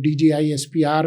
DGI-SPR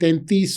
33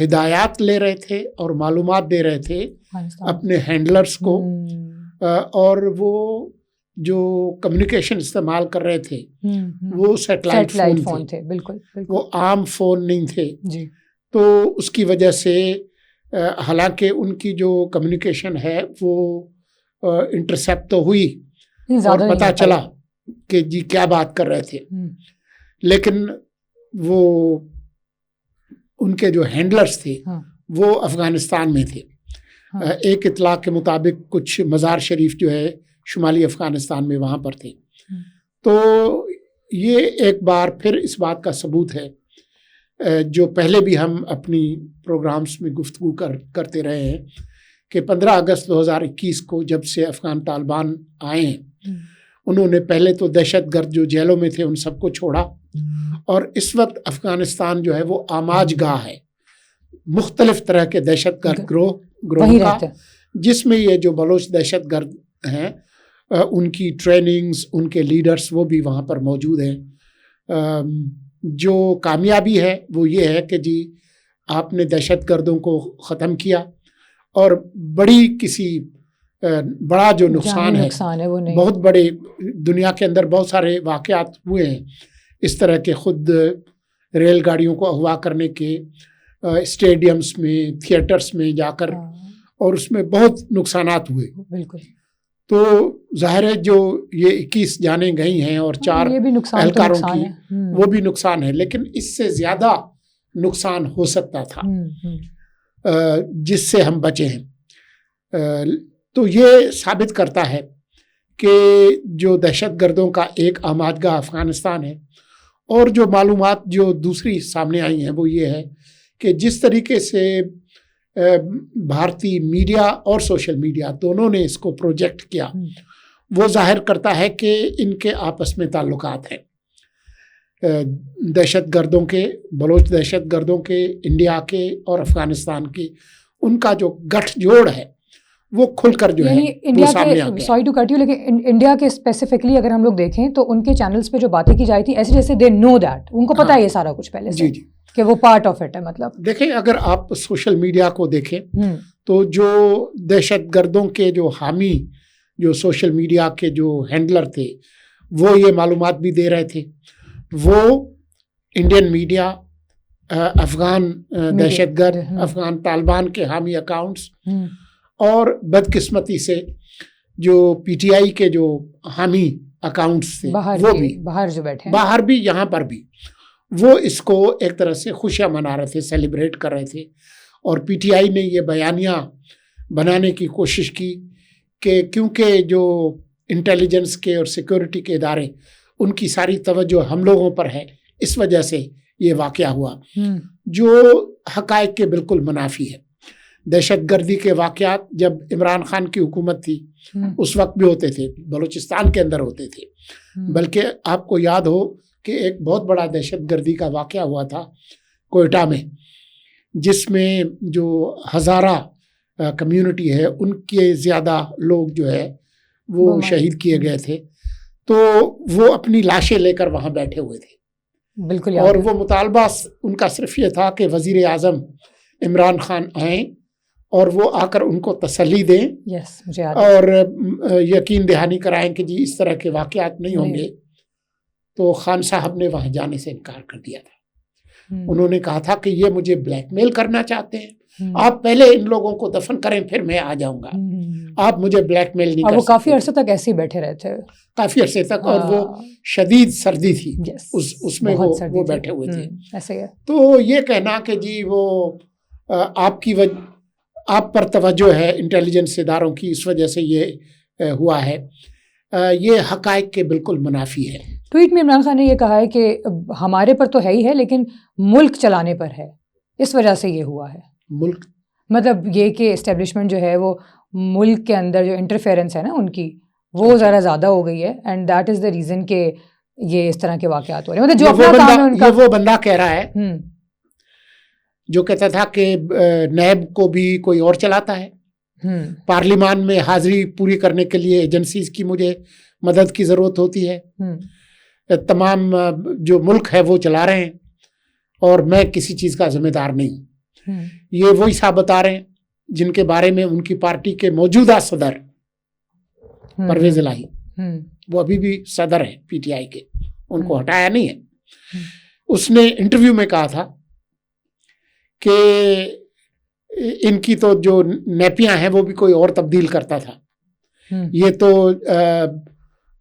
ہدایات لے رہے تھے اور معلومات دے رہے تھے اپنے ہینڈلرز کو، اور وہ جو کمیونیکیشن استعمال کر رہے تھے وہ سیٹلائٹ فون تھے، بالکل وہ عام فون نہیں تھے جی. تو اس کی وجہ سے حالانکہ ان کی جو کمیونیکیشن ہے وہ انٹرسیپٹ تو ہوئی اور پتہ چلا کہ جی کیا بات کر رہے تھے، لیکن وہ ان کے جو ہینڈلرز تھے وہ افغانستان میں تھے. ایک اطلاع کے مطابق کچھ مزار شریف جو ہے شمالی افغانستان میں وہاں پر تھے. تو یہ ایک بار پھر اس بات کا ثبوت ہے جو پہلے بھی ہم اپنی پروگرامز میں گفتگو کرتے رہے ہیں کہ 15 اگست 2021 کو جب سے افغان طالبان آئے ہیں انہوں نے پہلے تو دہشت گرد جو جیلوں میں تھے ان سب کو چھوڑا، اور اس وقت افغانستان جو ہے وہ آماج گاہ ہے مختلف طرح کے دہشت گرد گروہ کا، جس میں یہ جو بلوچ دہشت گرد ہیں ان کی ٹریننگز، ان کے لیڈرز وہ بھی وہاں پر موجود ہیں. جو کامیابی ہے وہ یہ ہے کہ جی آپ نے دہشت گردوں کو ختم کیا، اور بڑا جو نقصان ہے وہ نہیں، بہت بڑے دنیا کے اندر بہت سارے واقعات ہوئے ہیں اس طرح کے، خود ریل گاڑیوں کو اغوا کرنے کے، اسٹیڈیمز میں، تھیٹرز میں جا کر، اور اس میں بہت نقصانات ہوئے. بالکل. تو ظاہر ہے جو یہ 21 جانیں گئی ہیں اور 4 اہلکاروں کی وہ بھی نقصان ہے، لیکن اس سے زیادہ نقصان ہو سکتا تھا جس سے ہم بچے ہیں. تو یہ ثابت کرتا ہے کہ جو دہشت گردوں کا ایک آماج گاہ افغانستان ہے، اور جو معلومات جو دوسری سامنے آئی ہیں وہ یہ ہے کہ جس طریقے سے بھارتی میڈیا اور سوشل میڈیا دونوں نے اس کو پروجیکٹ کیا، وہ ظاہر کرتا ہے کہ ان کے آپس میں تعلقات ہیں. دہشت گردوں کے، بلوچ دہشت گردوں کے، انڈیا کے اور افغانستان کے، ان کا جو گٹھ جوڑ ہے وہ کھل کر جو ہے وہ سامنے آ گیا. سوری ٹو کٹ یو، لیکن انڈیا کے اسپیسیفکلی اگر ہم لوگ دیکھیں تو ان کے چینلز پہ جو باتیں کی جائی تھی ایسے جیسے دے نو دیٹ، ان کو پتہ ہے یہ سارا کچھ پہلے سے جی کہ وہ پارٹ آف اٹ ہے. مطلب دیکھیں اگر آپ سوشل میڈیا کو دیکھیں تو جو دہشت گردوں کے جو حامی، جو سوشل میڈیا کے جو ہینڈلر تھے، وہ یہ معلومات بھی دے رہے تھے. وہ انڈین میڈیا، افغان دہشت گرد، افغان طالبان کے حامی اکاؤنٹس، اور بدقسمتی سے جو پی ٹی آئی کے جو حامی اکاؤنٹس تھے وہ بھی باہر جو بیٹھے، باہر بھی یہاں پر بھی، وہ اس کو ایک طرح سے خوشیاں منا رہے تھے، سیلیبریٹ کر رہے تھے. اور پی ٹی آئی نے یہ بیانیہ بنانے کی کوشش کی کہ کیونکہ جو انٹیلیجنس کے اور سیکورٹی کے ادارے، ان کی ساری توجہ ہم لوگوں پر ہے، اس وجہ سے یہ واقعہ ہوا، جو حقائق کے بالکل منافی ہے. دہشت گردی کے واقعات جب عمران خان کی حکومت تھی اس وقت بھی ہوتے تھے، بلوچستان کے اندر ہوتے تھے. بلکہ آپ کو یاد ہو کہ ایک بہت بڑا دہشت گردی کا واقعہ ہوا تھا کوئٹہ میں، جس میں جو ہزارہ کمیونٹی ہے ان کے زیادہ لوگ جو ہے وہ شہید کیے گئے تھے. تو وہ اپنی لاشیں لے کر وہاں بیٹھے ہوئے تھے، بالکل، اور وہ مطالبہ ان کا صرف یہ تھا کہ وزیر اعظم عمران خان آئیں اور وہ آ کر ان کو تسلی دیں اور یقین دہانی کرائیں کہ جی اس طرح کے واقعات نہیں ہوں گے. تو خان صاحب نے وہاں جانے سے انکار کر دیا تھا. انہوں نے کہا تھا کہ یہ مجھے بلیک میل کرنا چاہتے ہیں، آپ پہلے ان لوگوں کو دفن کریں پھر میں آ جاؤں گا، آپ مجھے بلیک میل نہیں کر سکتے. وہ کافی عرصے تک ایسے ہی بیٹھے رہے تھے، کافی عرصے تک، اور وہ شدید سردی تھی اس میں وہ بیٹھے ہوئے تھے. ایسے ہے. تو یہ کہنا کہ جی وہ آپ پر توجہ ہے انٹیلیجنس اداروں کی، اس وجہ سے یہ ہوا ہے، یہ حقائق کے بالکل منافی ہے. ٹویٹ میں عمران خان نے یہ کہا ہے کہ ہمارے پر تو ہے ہی ہے لیکن ملک چلانے پر ہے، اس وجہ سے یہ ہوا ہے. ملک مطلب یہ کہ اسٹیبلشمنٹ جو ہے وہ ملک کے اندر جو انٹرفیئرنس ہے نا ان کی، وہ ذرا زیادہ ہو گئی ہے، and that is the reason کہ یہ اس طرح کے واقعات ہو رہے ہیں. مطلب جو اپنا کام ہے ان کا، وہ بندہ کہہ رہا ہے جو کہتا تھا کہ نیب کو بھی کوئی اور چلاتا ہے، پارلیمان میں حاضری پوری کرنے کے لیے ایجنسیز کی مجھے مدد کی ضرورت ہوتی ہے، تمام جو ملک ہے وہ چلا رہے ہیں اور میں کسی چیز کا ذمہ دار نہیں ہوں. یہ وہی صاحب بتا رہے ہیں جن کے بارے میں ان کی پارٹی کے موجودہ صدر پرویز الہی، وہ ابھی بھی صدر ہیں پی ٹی آئی کے، ان کو ہٹایا نہیں ہے. اس نے انٹرویو میں کہا تھا کہ ان کی تو جو نیپیاں ہیں وہ بھی کوئی اور تبدیل کرتا تھا، یہ تو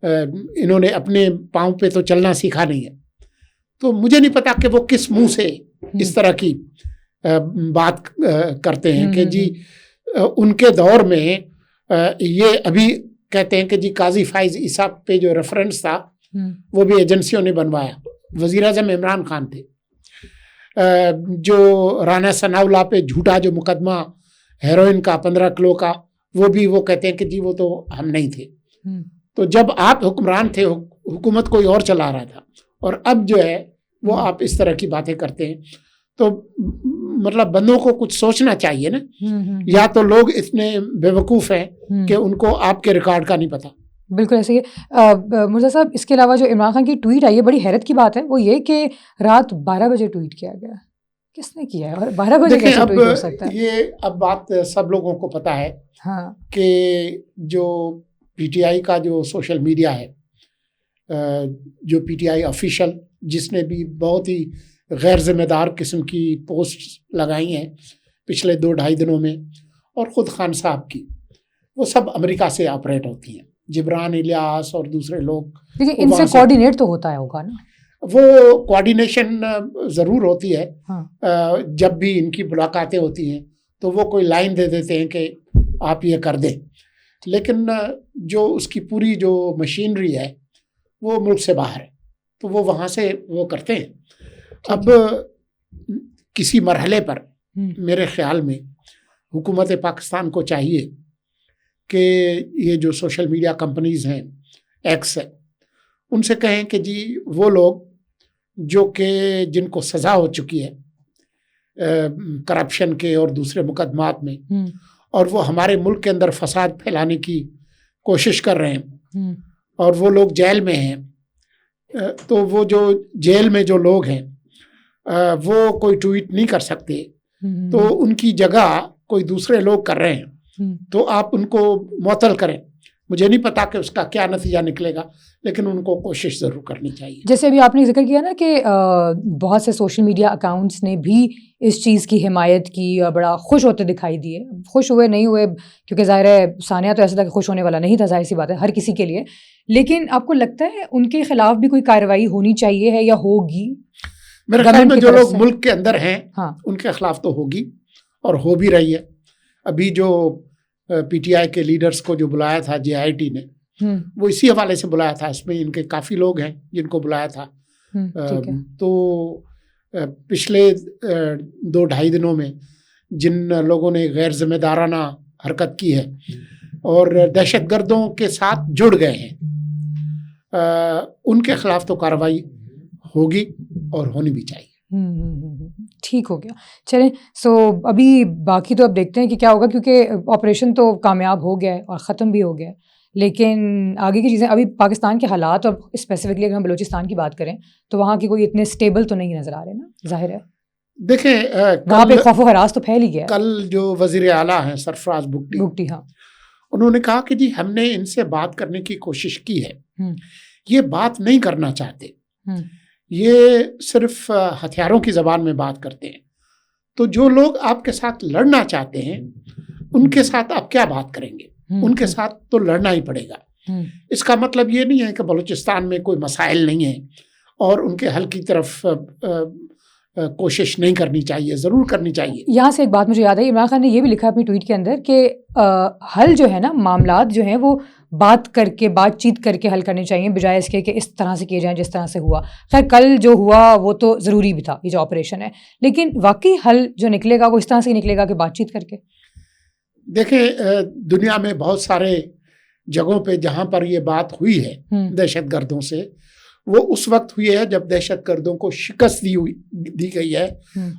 انہوں نے اپنے پاؤں پہ تو چلنا سیکھا نہیں ہے. تو مجھے نہیں پتا کہ وہ کس منہ سے اس طرح کی بات کرتے ہیں کہ جی ان کے دور میں یہ ابھی کہتے ہیں کہ جی قاضی فائز عیسیٰ پہ جو ریفرنس تھا وہ بھی ایجنسیوں نے بنوایا. وزیر اعظم عمران خان تھے. جو رانا ثناء اللہ پہ جھوٹا جو مقدمہ ہیروئن کا 15 کلو کا، وہ بھی وہ کہتے ہیں کہ جی وہ تو ہم نہیں تھے. تو جب آپ حکمران تھے، حکومت کوئی اور چلا رہا تھا، اور اب جو ہے وہ آپ اس طرح کی باتیں کرتے ہیں. تو مطلب بندوں کو کچھ سوچنا چاہیے نا. یا تو لوگ اتنے بیوقوف ہیں کہ ان کو آپ کے ریکارڈ کا نہیں پتا. بالکل ایسے ہی. مرزا صاحب، اس کے علاوہ جو عمران خان کی ٹویٹ آئی ہے، بڑی حیرت کی بات ہے، وہ یہ کہ رات 12 بجے ٹویٹ کیا گیا. کس نے کیا ہے اور 12 بجے کیسے ٹویٹ ہو سکتا ہے؟ یہ اب بات سب لوگوں کو پتا ہے کہ جو پی ٹی آئی کا جو سوشل میڈیا ہے، جو پی ٹی آئی آفیشل، جس نے بھی بہت ہی غیر ذمہ دار قسم کی پوسٹ لگائی ہیں پچھلے 2-2.5 دنوں میں، اور خود خان صاحب کی، وہ سب امریکہ سے آپریٹ ہوتی ہیں. جبران الیاس اور دوسرے لوگ. لیکن ان سے کوارڈینیٹ تو ہوتا ہوگا نا؟ وہ کوارڈینیشن ضرور ہوتی ہے. جب بھی ان کی ملاقاتیں ہوتی ہیں تو وہ کوئی لائن دے دیتے ہیں کہ آپ یہ کر دیں، لیکن جو اس کی پوری جو مشینری ہے وہ ملک سے باہر ہے، تو وہ وہاں سے وہ کرتے ہیں. اب کسی مرحلے پر میرے خیال میں حکومت پاکستان کو چاہیے کہ یہ جو سوشل میڈیا کمپنیز ہیں، ایکس ہے، ان سے کہیں کہ جی وہ لوگ جو کہ جن کو سزا ہو چکی ہے کرپشن کے اور دوسرے مقدمات میں، اور وہ ہمارے ملک کے اندر فساد پھیلانے کی کوشش کر رہے ہیں، اور وہ لوگ جیل میں ہیں، تو وہ جو جیل میں جو لوگ ہیں وہ کوئی ٹویٹ نہیں کر سکتے، تو ان کی جگہ کوئی دوسرے لوگ کر رہے ہیں، تو آپ ان کو معطل کریں. مجھے نہیں پتا کہ اس کا کیا نتیجہ نکلے گا، لیکن ان کو کوشش ضرور کرنی چاہیے. جیسے ابھی آپ نے ذکر کیا نا کہ بہت سے سوشل میڈیا اکاؤنٹس نے بھی اس چیز کی حمایت کی، بڑا خوش ہوتے دکھائی دیے. خوش ہوئے نہیں ہوئے، کیونکہ ظاہر ہے ثانیہ تو ایسا تھا کہ خوش ہونے والا نہیں تھا، ظاہر سی بات ہے ہر کسی کے لیے. لیکن آپ کو لگتا ہے ان کے خلاف بھی کوئی کارروائی ہونی چاہیے ہے یا ہوگی؟ میرے خیال میں جو لوگ ملک کے اندر ہیں ان کے خلاف تو ہوگی، اور ہو بھی رہی ہے. ابھی جو پی ٹی آئی کے لیڈرز کو جو بلایا تھا جے آئی ٹی نے، وہ اسی حوالے سے بلایا تھا. اس میں ان کے کافی لوگ ہیں جن کو بلایا تھا. تو پچھلے 2-2.5 دنوں میں جن لوگوں نے غیر ذمہ دارانہ حرکت کی ہے اور دہشت گردوں کے ساتھ جڑ گئے ہیں، ان کے خلاف تو کارروائی ہوگی اور ہونی بھی چاہیے. ٹھیک ہو گیا. چلیں، سو ابھی باقی تو اب دیکھتے ہیں کہ کیا ہوگا، کیونکہ آپریشن تو کامیاب ہو گیا ہے اور ختم بھی ہو گیا ہے، لیکن آگے کی چیزیں ابھی پاکستان کے حالات، اور اسپیسیفکلی اگر ہم بلوچستان کی بات کریں تو وہاں کی کوئی اتنے اسٹیبل تو نہیں نظر آ رہے نا. ظاہر ہے دیکھیں وہاں پہ خوف و ہراس تو پھیل ہی گیا. کل جو وزیر اعلیٰ ہیں سرفراز بگٹی، ہاں، انہوں نے کہا کہ جی ہم نے ان سے بات کرنے کی کوشش کی ہے، یہ بات نہیں کرنا چاہتے، یہ صرف ہتھیاروں کی زبان میں بات کرتے ہیں. تو جو لوگ آپ کے ساتھ لڑنا چاہتے ہیں ان کے ساتھ آپ کیا بات کریں گے؟ ان کے ساتھ تو لڑنا ہی پڑے گا. اس کا مطلب یہ نہیں ہے کہ بلوچستان میں کوئی مسائل نہیں ہیں اور ان کے حل کی طرف کوشش نہیں کرنی چاہیے، ضرور کرنی چاہیے. یہاں سے ایک بات مجھے یاد ہے، عمران خان نے یہ بھی لکھا اپنی ٹویٹ کے اندر کہ حل جو ہے نا، معاملات جو ہیں وہ بات کر کے، بات چیت کر کے حل کرنے چاہیے، بجائے اس کے کہ اس طرح سے کیے جائیں جس طرح سے ہوا. خیر کل جو ہوا وہ تو ضروری بھی تھا، یہ جو آپریشن ہے، لیکن واقعی حل جو نکلے گا وہ اس طرح سے ہی نکلے گا کہ بات چیت کر کے. دیکھیں دنیا میں بہت سارے جگہوں پہ جہاں پر یہ بات ہوئی ہے دہشت گردوں سے، وہ اس وقت ہوئی ہے جب دہشت گردوں کو شکست دی گئی ہے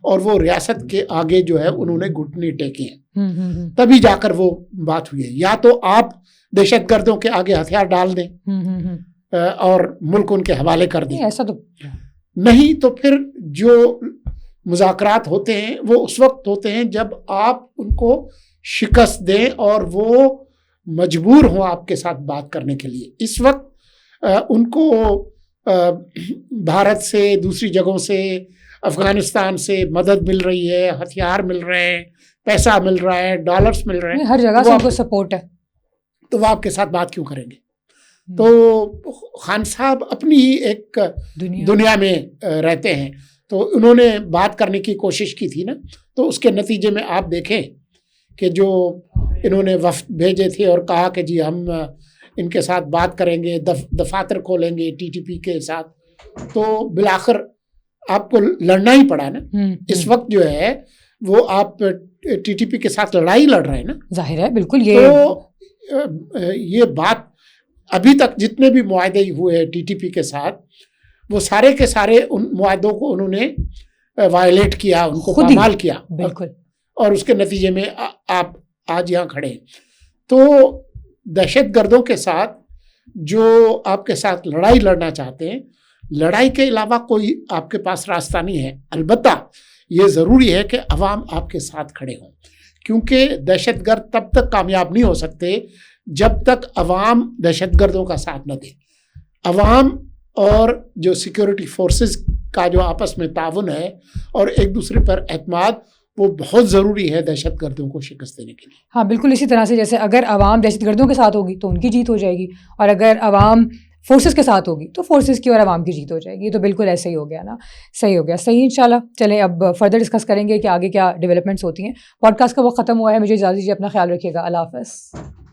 اور وہ ریاست کے آگے جو ہے انہوں نے گھٹنے ٹیکے ہیں، تبھی جا کر وہ بات ہوئی ہے. یا تو آپ دہشت گردوں کے آگے ہتھیار ڈال دیں اور ملک ان کے حوالے کر دیں، ایسا تو نہیں تو پھر جو مذاکرات ہوتے ہیں وہ اس وقت ہوتے ہیں جب آپ ان کو شکست دیں اور وہ مجبور ہوں آپ کے ساتھ بات کرنے کے لیے. اس وقت ان کو بھارت سے، دوسری جگہوں سے، افغانستان سے مدد مل رہی ہے، ہتھیار مل رہے ہیں، پیسہ مل رہا ہے، ڈالرز مل رہے ہیں، ہر جگہ سے ان کو سپورٹ ہے، تو وہ آپ کے ساتھ بات کیوں کریں گے؟ تو خان صاحب اپنی ہی ایک دنیا میں رہتے ہیں. تو انہوں نے بات کرنے کی کوشش کی تھی نا، تو اس کے نتیجے میں آپ دیکھیں کہ جو انہوں نے وفد بھیجے تھے اور کہا کہ جی ہم ان کے ساتھ بات کریں گے، دفاتر کھولیں گے ٹی ٹی پی کے ساتھ، تو بالآخر آپ کو لڑنا ہی پڑا نا. اس وقت جو ہے وہ آپ ٹی ٹی پی کے ساتھ لڑائی لڑ رہے ہیں نا. ظاہر ہے بالکل. یہ بات ابھی تک جتنے بھی معاہدے ہوئے ٹی ٹی پی کے ساتھ، وہ سارے کے سارے ان معاہدوں کو انہوں نے وائلیٹ کیا، ان کو پامال کیا، بالکل. اور اس کے نتیجے میں آپ آج یہاں کھڑے ہیں. تو دہشت گردوں کے ساتھ جو آپ کے ساتھ لڑائی لڑنا چاہتے ہیں، لڑائی کے علاوہ کوئی آپ کے پاس راستہ نہیں ہے. البتہ یہ ضروری ہے کہ عوام آپ کے ساتھ کھڑے ہوں، کیونکہ دہشت گرد تب تک کامیاب نہیں ہو سکتے جب تک عوام دہشت گردوں کا ساتھ نہ دے. عوام اور جو سیکیورٹی فورسز کا جو آپس میں تعاون ہے اور ایک دوسرے پر اعتماد، وہ بہت ضروری ہے دہشت گردوں کو شکست دینے کے لیے. ہاں بالکل اسی طرح سے جیسے اگر عوام دہشت گردوں کے ساتھ ہوگی تو ان کی جیت ہو جائے گی، اور اگر عوام فورسز کے ساتھ ہوگی تو فورسز کی اور عوام کی جیت ہو جائے گی. تو بالکل ایسے ہی ہو گیا نا. صحیح ہو گیا. صحیح انشاءاللہ. چلیں اب فردر ڈسکس کریں گے کہ آگے کیا ڈیولپمنٹس ہوتی ہیں. پوڈ کاسٹ کا وقت ختم ہوا ہے. مجھے اجازت دیجیے. اپنا خیال رکھیے گا. اللہ حافظ.